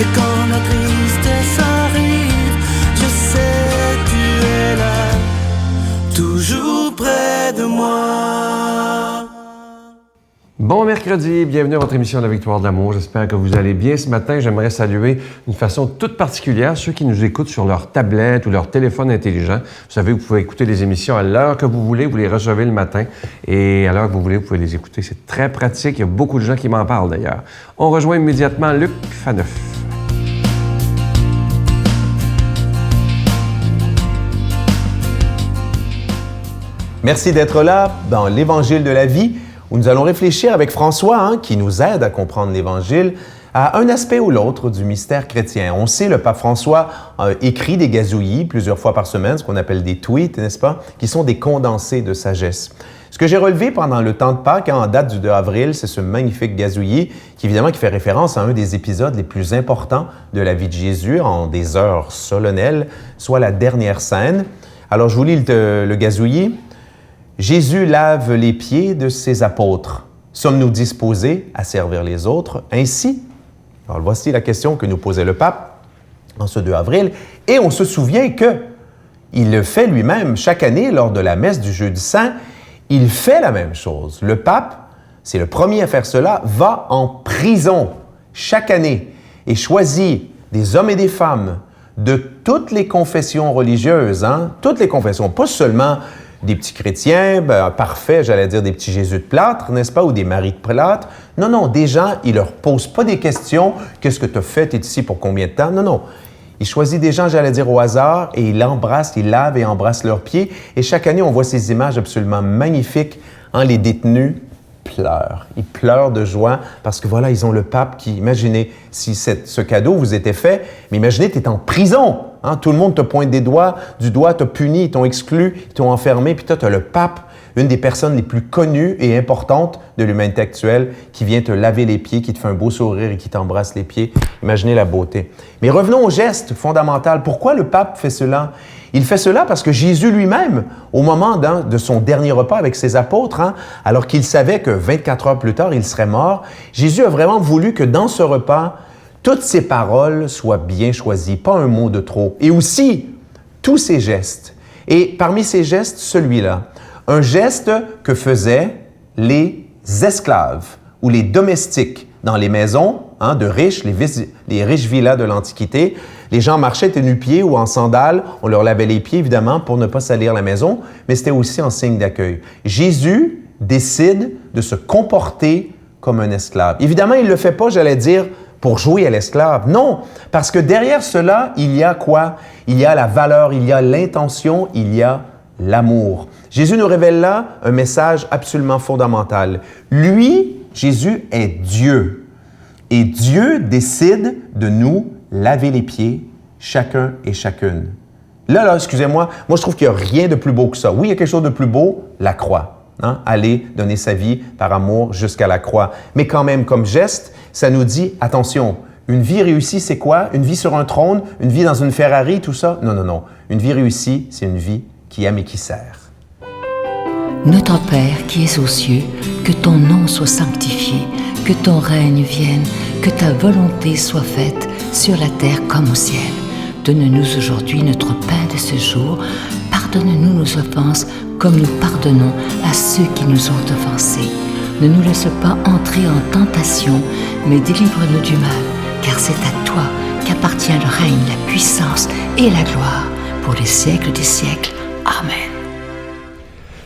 Et quand la tristesse arrive, je sais tu es là, toujours près de moi. Bon mercredi, bienvenue à votre émission La Victoire de l'amour. J'espère que vous allez bien. Ce matin, j'aimerais saluer d'une façon toute particulière ceux qui nous écoutent sur leur tablette ou leur téléphone intelligent. Vous savez, vous pouvez écouter les émissions à l'heure que vous voulez, vous les recevez le matin et à l'heure que vous voulez, vous pouvez les écouter. C'est très pratique, il y a beaucoup de gens qui m'en parlent d'ailleurs. On rejoint immédiatement Luc Faneuf. Merci d'être là dans l'Évangile de la vie, où nous allons réfléchir avec François, qui nous aide à comprendre l'Évangile, à un aspect ou l'autre du mystère chrétien. On sait, le pape François écrit des gazouillis plusieurs fois par semaine, ce qu'on appelle des tweets, n'est-ce pas, qui sont des condensés de sagesse. Ce que j'ai relevé pendant le temps de Pâques, en date du 2 avril, c'est ce magnifique gazouillis qui fait référence à un des épisodes les plus importants de la vie de Jésus en des heures solennelles, soit la dernière scène. Alors, je vous lis le gazouillis. Jésus lave les pieds de ses apôtres. Sommes-nous disposés à servir les autres ainsi? Alors, voici la question que nous posait le pape en ce 2 avril. Et on se souvient qu'il le fait lui-même chaque année lors de la messe du Jeudi Saint. Il fait la même chose. Le pape, c'est le premier à faire cela, va en prison chaque année et choisit des hommes et des femmes de toutes les confessions religieuses, toutes les confessions, pas seulement des petits chrétiens, parfaits, j'allais dire des petits Jésus de plâtre, n'est-ce pas, ou des Maries de plâtre. Non, des gens, il leur pose pas des questions. Qu'est-ce que tu as fait? Tu es ici pour combien de temps? Non. Il choisit des gens, j'allais dire, au hasard, et il lave et embrasse leurs pieds. Et chaque année, on voit ces images absolument magnifiques. Les détenus pleurent. Ils pleurent de joie parce que voilà, ils ont le pape qui, imaginez, si ce cadeau vous était fait, mais imaginez, tu es en prison. Tout le monde te pointe du doigt, t'a puni, ils t'ont exclu, ils t'ont enfermé, puis toi, tu as le pape, une des personnes les plus connues et importantes de l'humanité actuelle, qui vient te laver les pieds, qui te fait un beau sourire et qui t'embrasse les pieds. Imaginez la beauté. Mais revenons au geste fondamental. Pourquoi le pape fait cela? Il fait cela parce que Jésus lui-même, au moment de son dernier repas avec ses apôtres, alors qu'il savait que 24 heures plus tard, il serait mort, Jésus a vraiment voulu que dans ce repas, toutes ses paroles soient bien choisies, pas un mot de trop. Et aussi, tous ses gestes. Et parmi ces gestes, celui-là, un geste que faisaient les esclaves ou les domestiques dans les maisons de riches, les riches villas de l'Antiquité. Les gens marchaient nu-pieds ou en sandales. On leur lavait les pieds, évidemment, pour ne pas salir la maison, mais c'était aussi en signe d'accueil. Jésus décide de se comporter comme un esclave. Évidemment, il ne le fait pas, j'allais dire, pour jouer à l'esclave. Non, parce que derrière cela, il y a quoi? Il y a la valeur, il y a l'intention, il y a l'amour. Jésus nous révèle là un message absolument fondamental. Lui, Jésus, est Dieu. Et Dieu décide de nous laver les pieds, chacun et chacune. Là, excusez-moi, moi je trouve qu'il n'y a rien de plus beau que ça. Oui, il y a quelque chose de plus beau, la croix. Aller donner sa vie par amour jusqu'à la croix. Mais quand même, comme geste, ça nous dit, attention, une vie réussie, c'est quoi? Une vie sur un trône? Une vie dans une Ferrari, tout ça? Non. Une vie réussie, c'est une vie qui aime et qui sert. Notre Père qui es aux cieux, que ton nom soit sanctifié, que ton règne vienne, que ta volonté soit faite sur la terre comme au ciel. Donne-nous aujourd'hui notre pain de ce jour. Pardonne-nous nos offenses comme nous pardonnons à ceux qui nous ont offensés. Ne nous laisse pas entrer en tentation, mais délivre-nous du mal, car c'est à toi qu'appartient le règne, la puissance et la gloire pour les siècles des siècles. Amen.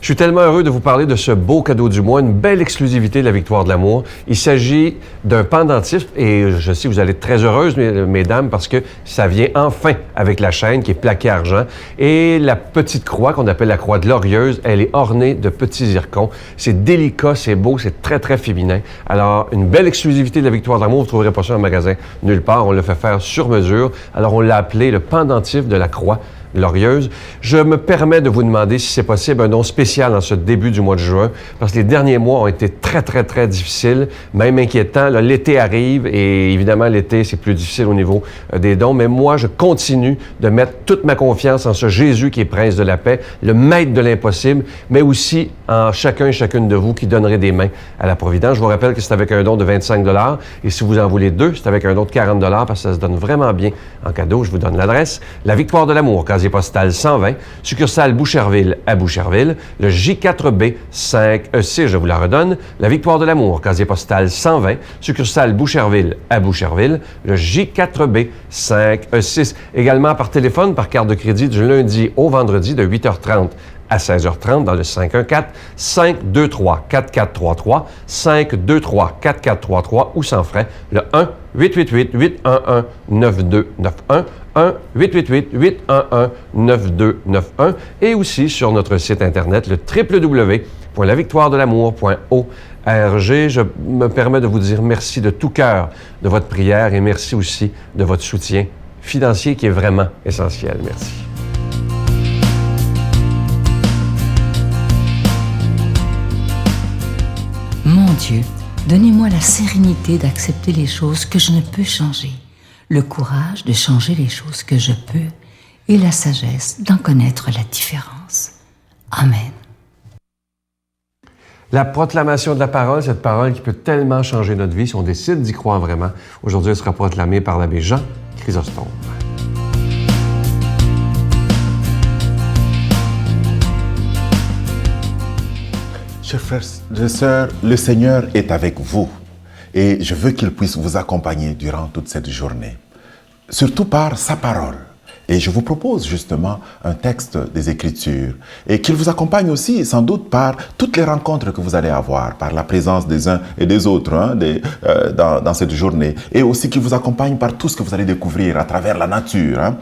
Je suis tellement heureux de vous parler de ce beau cadeau du mois, une belle exclusivité de la Victoire de l'amour. Il s'agit d'un pendentif et je sais que vous allez être très heureuses, mesdames, parce que ça vient enfin avec la chaîne qui est plaquée argent. Et la petite croix qu'on appelle la croix glorieuse, elle est ornée de petits zircons. C'est délicat, c'est beau, c'est très, très féminin. Alors, une belle exclusivité de la Victoire de l'amour, vous ne trouverez pas ça en magasin nulle part. On l'a fait faire sur mesure. Alors, on l'a appelé le pendentif de la croix glorieuse. Je me permets de vous demander si c'est possible un don spécial en ce début du mois de juin, parce que les derniers mois ont été très, très, très difficiles, même inquiétants. Là, l'été arrive et évidemment, l'été, c'est plus difficile au niveau des dons, mais moi, je continue de mettre toute ma confiance en ce Jésus qui est Prince de la paix, le maître de l'impossible, mais aussi en chacun et chacune de vous qui donnerez des mains à la Providence. Je vous rappelle que c'est avec un don de 25 $ et si vous en voulez 2, c'est avec un don de 40 $ parce que ça se donne vraiment bien en cadeau. Je vous donne l'adresse. La Victoire de l'Amour, casier postal 120, succursale Boucherville à Boucherville, le J4B 5E6, je vous la redonne. La Victoire de l'Amour, casier postal 120, succursale Boucherville à Boucherville, le J4B 5E6. Également par téléphone, par carte de crédit du lundi au vendredi de 8h30 à 16h30 dans le 514-523-4433, 523-4433 ou sans frais, le 1-888-811-9291, 1-888-811-9291 et aussi sur notre site Internet, le www.lavictoiredelamour.org. Je me permets de vous dire merci de tout cœur de votre prière et merci aussi de votre soutien financier qui est vraiment essentiel. Merci. Mon Dieu, donnez-moi la sérénité d'accepter les choses que je ne peux changer, le courage de changer les choses que je peux et la sagesse d'en connaître la différence. Amen. La proclamation de la parole, cette parole qui peut tellement changer notre vie si on décide d'y croire vraiment. Aujourd'hui, elle sera proclamée par l'abbé Jean Chrysostome. Chers frères et sœurs, le Seigneur est avec vous et je veux qu'il puisse vous accompagner durant toute cette journée, surtout par sa parole. Et je vous propose justement un texte des Écritures et qu'il vous accompagne aussi sans doute par toutes les rencontres que vous allez avoir, par la présence des uns et des autres dans cette journée et aussi qu'il vous accompagne par tout ce que vous allez découvrir à travers la nature.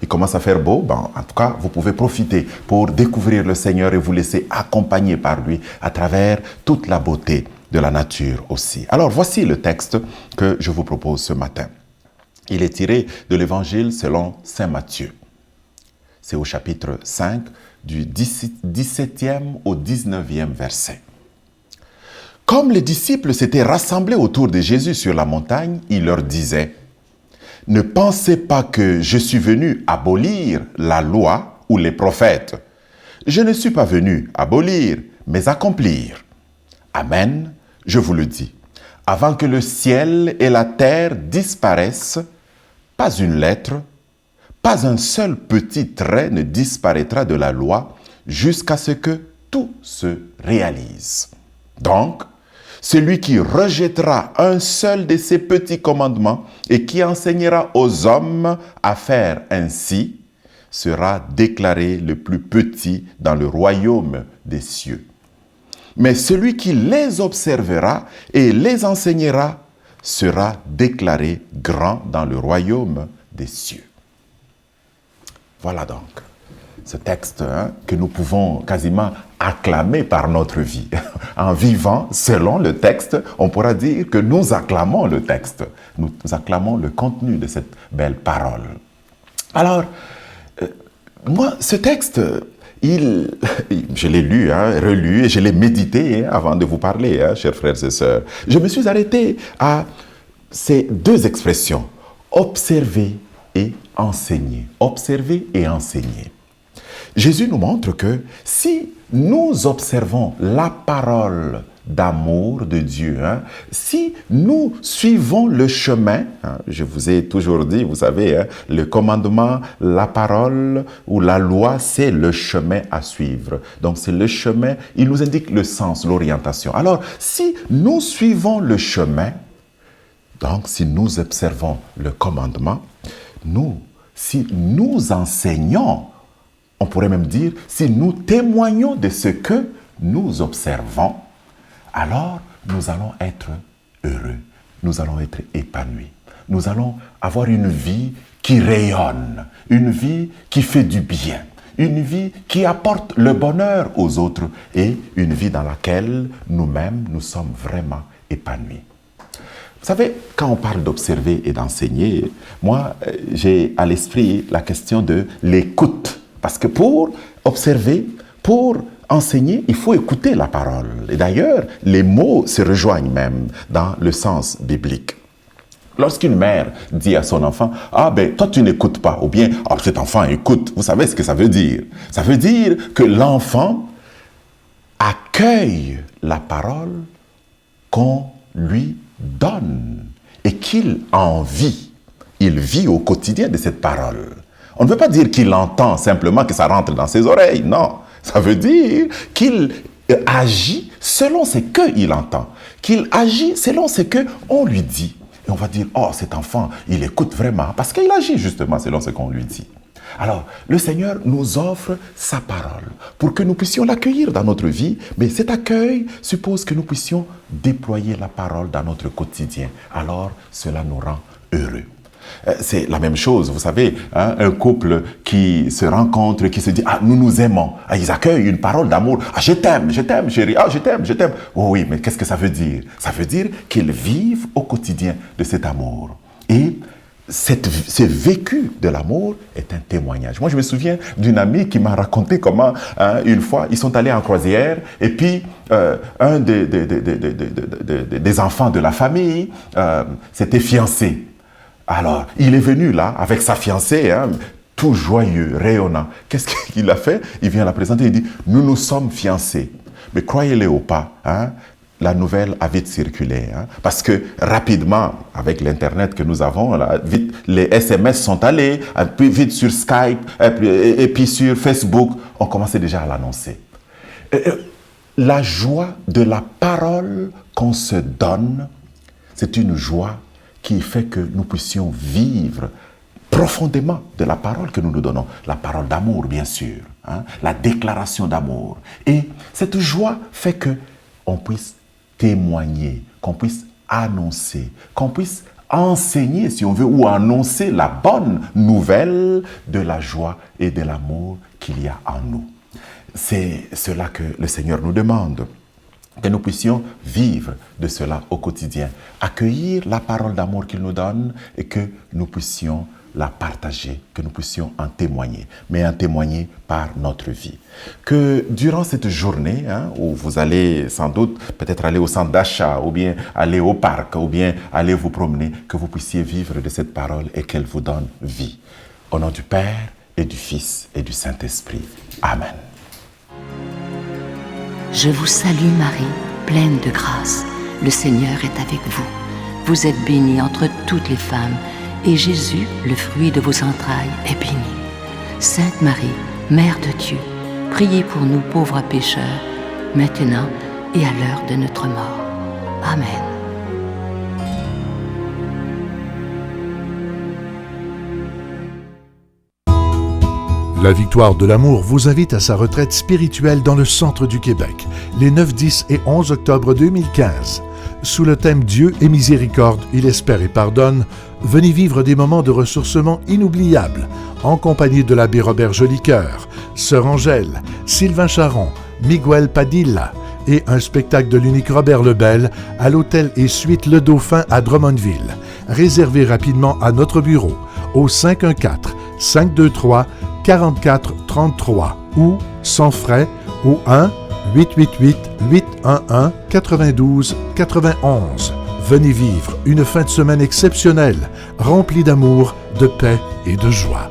Il commence à faire beau, en tout cas vous pouvez profiter pour découvrir le Seigneur et vous laisser accompagner par lui à travers toute la beauté de la nature aussi. Alors voici le texte que je vous propose ce matin. Il est tiré de l'Évangile selon saint Matthieu. C'est au chapitre 5, du 17e au 19e verset. Comme les disciples s'étaient rassemblés autour de Jésus sur la montagne, il leur disait « Ne pensez pas que je suis venu abolir la loi ou les prophètes. Je ne suis pas venu abolir, mais accomplir. Amen, je vous le dis. Avant que le ciel et la terre disparaissent, pas une lettre, pas un seul petit trait ne disparaîtra de la loi jusqu'à ce que tout se réalise. Donc, celui qui rejettera un seul de ces petits commandements et qui enseignera aux hommes à faire ainsi sera déclaré le plus petit dans le royaume des cieux. Mais celui qui les observera et les enseignera sera déclaré grand dans le royaume des cieux. Voilà donc ce texte que nous pouvons quasiment acclamer par notre vie. En vivant selon le texte, on pourra dire que nous acclamons le texte. Nous acclamons le contenu de cette belle parole. Alors, moi, ce texte, je l'ai lu, relu et je l'ai médité avant de vous parler, chers frères et sœurs. Je me suis arrêté à ces deux expressions, observer et enseigner. Observer et enseigner. Jésus nous montre que si nous observons la parole d'amour de Dieu, si nous suivons le chemin, je vous ai toujours dit, vous savez, le commandement, la parole ou la loi, c'est le chemin à suivre. Donc c'est le chemin, il nous indique le sens, l'orientation. Alors, si nous suivons le chemin, donc si nous observons le commandement, si nous enseignons, on pourrait même dire, si nous témoignons de ce que nous observons, alors nous allons être heureux, nous allons être épanouis. Nous allons avoir une vie qui rayonne, une vie qui fait du bien, une vie qui apporte le bonheur aux autres et une vie dans laquelle nous-mêmes nous sommes vraiment épanouis. Vous savez, quand on parle d'observer et d'enseigner, moi, j'ai à l'esprit la question de l'écoute. Parce que pour observer, pour enseigner, il faut écouter la parole. Et d'ailleurs, les mots se rejoignent même dans le sens biblique. Lorsqu'une mère dit à son enfant « Ah ben, toi tu n'écoutes pas » ou bien « Ah, cet enfant écoute », vous savez ce que ça veut dire? Ça veut dire que l'enfant accueille la parole qu'on lui donne et qu'il en vit. Il vit au quotidien de cette parole. On ne veut pas dire qu'il entend simplement, que ça rentre dans ses oreilles. Non, ça veut dire qu'il agit selon ce qu'il entend, qu'il agit selon ce qu'on lui dit. Et on va dire, oh, cet enfant, il écoute vraiment, parce qu'il agit justement selon ce qu'on lui dit. Alors, le Seigneur nous offre sa parole pour que nous puissions l'accueillir dans notre vie, mais cet accueil suppose que nous puissions déployer la parole dans notre quotidien. Alors, cela nous rend heureux. C'est la même chose, vous savez, hein, un couple qui se rencontre, qui se dit « Ah, nous nous aimons ». Ah, ils accueillent une parole d'amour. « Ah, je t'aime, chérie. Ah, je t'aime. » Oh oui, mais qu'est-ce que ça veut dire? Ça veut dire qu'ils vivent au quotidien de cet amour. Et ce vécu de l'amour est un témoignage. Moi, je me souviens d'une amie qui m'a raconté comment, hein, une fois, ils sont allés en croisière et puis un des enfants de la famille s'était fiancé. Alors, il est venu là avec sa fiancée, hein, tout joyeux, rayonnant. Qu'est-ce qu'il a fait? Il vient la présenter, il dit « Nous nous sommes fiancés ». Mais croyez-le ou pas, hein, la nouvelle a vite circulé. Hein, parce que rapidement, avec l'Internet que nous avons, là, vite, les SMS sont allés, puis vite sur Skype, et puis sur Facebook, on commençait déjà à l'annoncer. La joie de la parole qu'on se donne, c'est une joie qui fait que nous puissions vivre profondément de la parole que nous nous donnons. La parole d'amour, bien sûr. Hein, la déclaration d'amour. Et cette joie fait qu'on puisse témoigner, qu'on puisse annoncer, qu'on puisse enseigner, si on veut, ou annoncer la bonne nouvelle de la joie et de l'amour qu'il y a en nous. C'est cela que le Seigneur nous demande. Que nous puissions vivre de cela au quotidien, accueillir la parole d'amour qu'il nous donne et que nous puissions la partager, que nous puissions en témoigner, mais en témoigner par notre vie. Que durant cette journée, hein, où vous allez sans doute peut-être aller au centre d'achat, ou bien aller au parc, ou bien aller vous promener, que vous puissiez vivre de cette parole et qu'elle vous donne vie. Au nom du Père et du Fils et du Saint-Esprit. Amen. Je vous salue Marie, pleine de grâce. Le Seigneur est avec vous. Vous êtes bénie entre toutes les femmes, et Jésus, le fruit de vos entrailles, est béni. Sainte Marie, Mère de Dieu, priez pour nous pauvres pécheurs, maintenant et à l'heure de notre mort. Amen. La Victoire de l'amour vous invite à sa retraite spirituelle dans le centre du Québec, les 9, 10 et 11 octobre 2015. Sous le thème « Dieu est miséricorde, il espère et pardonne », venez vivre des moments de ressourcement inoubliables, en compagnie de l'abbé Robert Jolicoeur, Sœur Angèle, Sylvain Charon, Miguel Padilla et un spectacle de l'unique Robert Lebel à l'hôtel et suite Le Dauphin à Drummondville. Réservez rapidement à notre bureau au 514-523-4433 ou sans frais au 1-888-811-92-91. Venez vivre une fin de semaine exceptionnelle, remplie d'amour, de paix et de joie.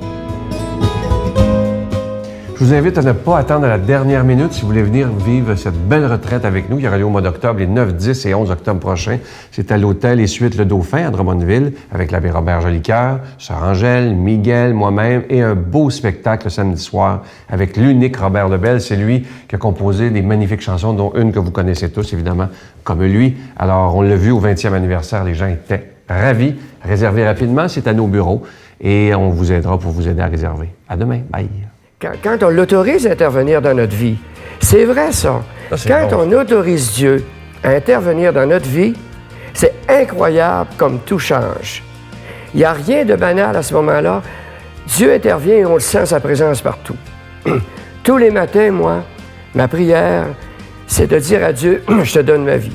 Je vous invite à ne pas attendre à la dernière minute si vous voulez venir vivre cette belle retraite avec nous. Il y aura lieu au mois d'octobre, les 9, 10 et 11 octobre prochains. C'est à l'hôtel et suite Le Dauphin à Drummondville avec l'abbé Robert Jolicoeur, Sœur Angèle, Miguel, moi-même et un beau spectacle le samedi soir avec l'unique Robert Lebel. C'est lui qui a composé des magnifiques chansons, dont une que vous connaissez tous, évidemment, comme lui. Alors, on l'a vu au 20e anniversaire. Les gens étaient ravis. Réservez rapidement, c'est à nos bureaux et on vous aidera pour vous aider à réserver. À demain. Bye. Quand on l'autorise à intervenir dans notre vie, c'est vrai ça. Quand on autorise Dieu à intervenir dans notre vie, c'est incroyable comme tout change. Il n'y a rien de banal à ce moment-là. Dieu intervient et on le sent, sa présence partout. Tous les matins, moi, ma prière, c'est de dire à Dieu, je te donne ma vie.